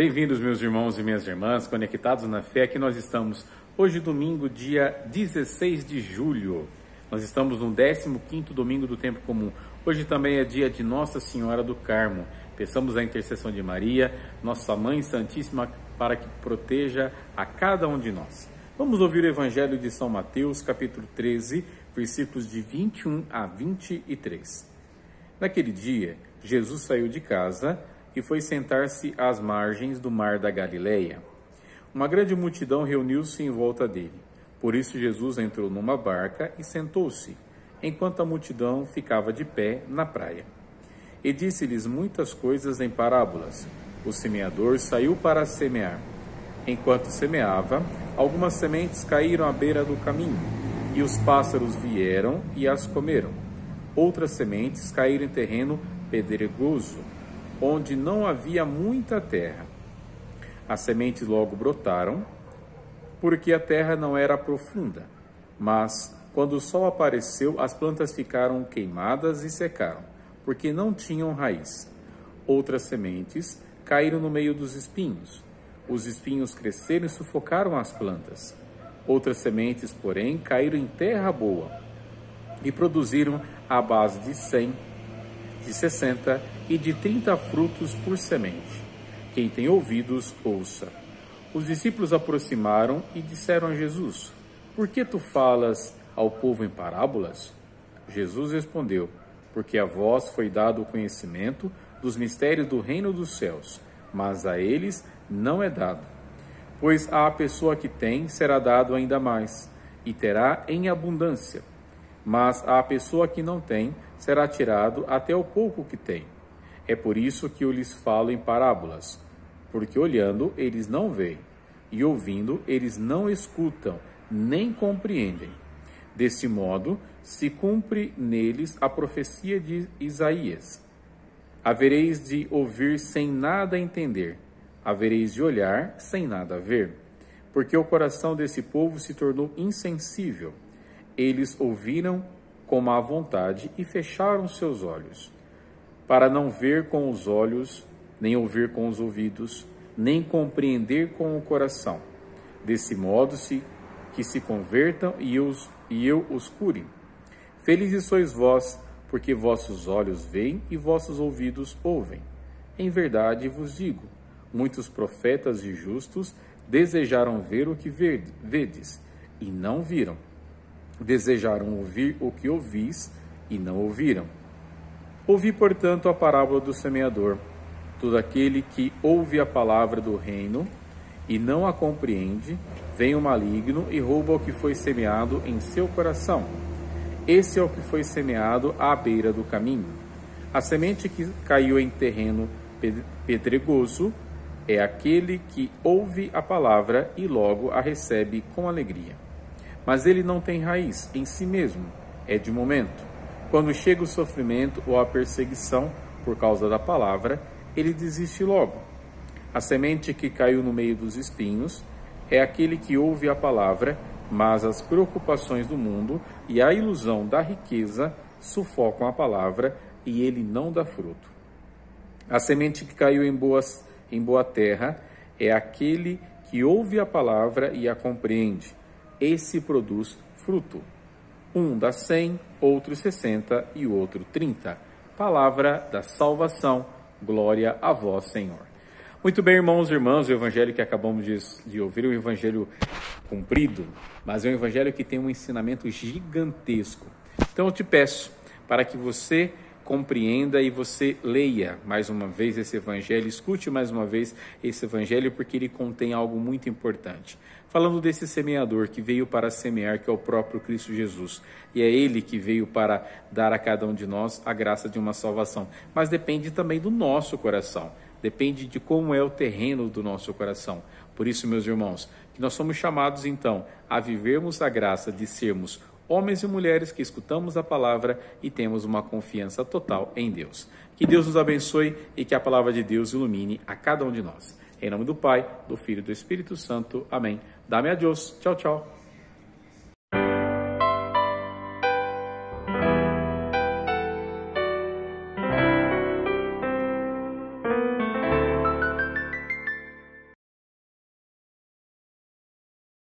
Bem-vindos, meus irmãos e minhas irmãs, conectados na fé. Aqui nós estamos hoje, domingo, dia 16 de julho. Nós estamos no 15º domingo do tempo comum. Hoje também é dia de Nossa Senhora do Carmo. Peçamos a intercessão de Maria, Nossa Mãe Santíssima, para que proteja a cada um de nós. Vamos ouvir o Evangelho de São Mateus, capítulo 13, versículos de 21 a 23. Naquele dia, Jesus saiu de casa e foi sentar-se às margens do mar da Galileia. Uma grande multidão reuniu-se em volta dele. Por isso Jesus entrou numa barca e sentou-se, enquanto a multidão ficava de pé na praia. E disse-lhes muitas coisas em parábolas. O semeador saiu para semear. Enquanto semeava, algumas sementes caíram à beira do caminho, e os pássaros vieram e as comeram. Outras sementes caíram em terreno pedregoso, onde não havia muita terra. As sementes logo brotaram, porque a terra não era profunda. Mas, quando o sol apareceu, as plantas ficaram queimadas e secaram, porque não tinham raiz. Outras sementes caíram no meio dos espinhos. Os espinhos cresceram e sufocaram as plantas. Outras sementes, porém, caíram em terra boa e produziram à base de 100, de 60 e de 30 frutos por semente. Quem tem ouvidos, ouça. Os discípulos aproximaram e disseram a Jesus: Por que tu falas ao povo em parábolas? Jesus respondeu: Porque a vós foi dado o conhecimento dos mistérios do reino dos céus, mas a eles não é dado. Pois à pessoa que tem será dado ainda mais, e terá em abundância. Mas à pessoa que não tem será tirado até o pouco que tem. É por isso que eu lhes falo em parábolas, porque olhando eles não veem, e ouvindo eles não escutam, nem compreendem. Desse modo se cumpre neles a profecia de Isaías. Havereis de ouvir sem nada entender, havereis de olhar sem nada ver, porque o coração desse povo se tornou insensível. Eles ouviram com má vontade e fecharam seus olhos, para não ver com os olhos, nem ouvir com os ouvidos, nem compreender com o coração. Desse modo que se convertam e eu os cure. Felizes sois vós, porque vossos olhos veem e vossos ouvidos ouvem. Em verdade vos digo, muitos profetas e justos desejaram ver o que vedes, e não viram. Desejaram ouvir o que ouvis, e não ouviram. Ouvi, portanto, a parábola do semeador. Todo aquele que ouve a palavra do reino e não a compreende, vem o maligno e rouba o que foi semeado em seu coração. Esse é o que foi semeado à beira do caminho. A semente que caiu em terreno pedregoso é aquele que ouve a palavra e logo a recebe com alegria. Mas ele não tem raiz em si mesmo, é de momento. Quando chega o sofrimento ou a perseguição por causa da palavra, ele desiste logo. A semente que caiu no meio dos espinhos é aquele que ouve a palavra, mas as preocupações do mundo e a ilusão da riqueza sufocam a palavra e ele não dá fruto. A semente que caiu em boa terra é aquele que ouve a palavra e a compreende. Esse produz fruto. Um dá 100, outro 60 e o outro 30. Palavra da salvação. Glória a vós, Senhor. Muito bem, irmãos e irmãs, o evangelho que acabamos de ouvir é um evangelho comprido, mas é um evangelho que tem um ensinamento gigantesco. Então eu te peço para que você compreenda e você leia mais uma vez esse evangelho, escute mais uma vez esse evangelho, porque ele contém algo muito importante. Falando desse semeador que veio para semear, que é o próprio Cristo Jesus. E é ele que veio para dar a cada um de nós a graça de uma salvação. Mas depende também do nosso coração. Depende de como é o terreno do nosso coração. Por isso, meus irmãos, que nós somos chamados então a vivermos a graça de sermos homens e mulheres que escutamos a palavra e temos uma confiança total em Deus. Que Deus nos abençoe e que a palavra de Deus ilumine a cada um de nós. Em nome do Pai, do Filho e do Espírito Santo. Amém. Dá-me a Deus. Tchau, tchau.